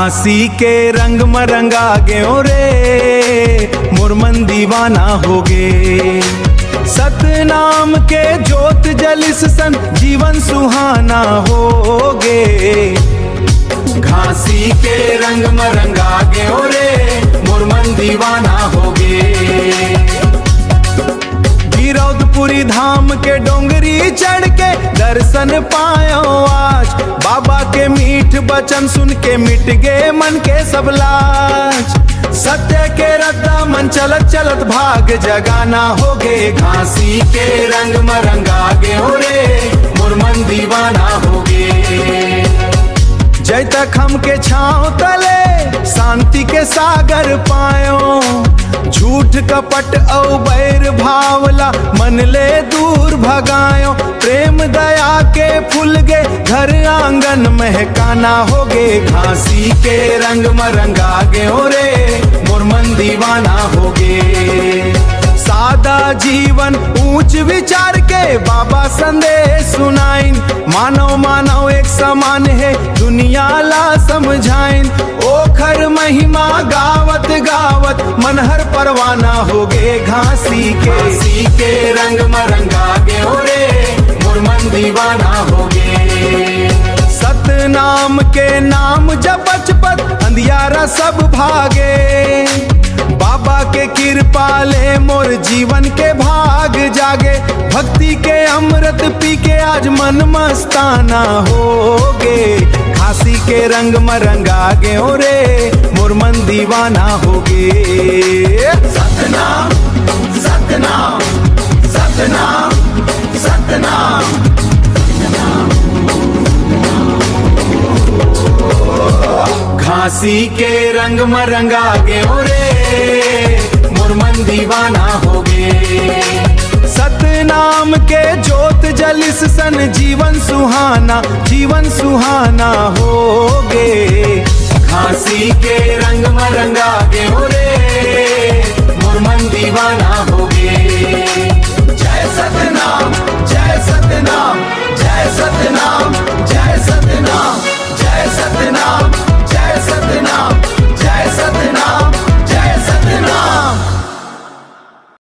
घासी के रंग मरंगा गयो रे मुरमन दीवाना होगे। सतनाम के जोत जलिस सन जीवन सुहाना होगे। घासी के रंग मरंगा गयो रे मुरमन दीवाना होगे। गिरौदपुरी धाम के डोंगरी चढ़ के दर्शन पायो आज। बाबा के मीठ बचन सुन के मिट गए मन के सब लाज। सत्य के रद्दा मन चलत चलत भाग जगाना होगे। घासी के रंग मरंगा गयो रे मुरमन दीवाना होगे। जय तक हम के छाँव तले शांति के सागर पायो। झूठ कपट औ बैर भावला मन ले दूर भगायो। प्रेम दया के फूल गे घर आंगन महकाना होगे। घासी के रंग मरंगा गयो रे मुरमन दीवाना होगे। सादा जीवन ऊंच विचार के बाबा संदेश सुनाइन। मानव मानव एक समान है दुनिया ला समझाइन। ओखर महिमा गावत गावत मनहर परवाना होगे। घासी के रंग मरंगा गयो रे मुरमन दीवाना होगे। सतनाम के नाम जपच पत अंधियारा सब भागे। बाबा के कृपा ले मोर जीवन के भाग जागे। भक्ति के अमृत पी के आज मन मस्ताना होगे। घासी के रंग मरंगा गयो रे मुरमन दीवाना होगे। सतनाम सतनाम सतनाम सतनाम। घासी के रंग मरंगा गयो रे मुरमन दीवाना होगे। सतनाम के जोत जलिस सन जीवन सुहाना होगे। घासी के रंग मरंगा गयो रे मुरमन दीवाना होगे। जय सतनाम।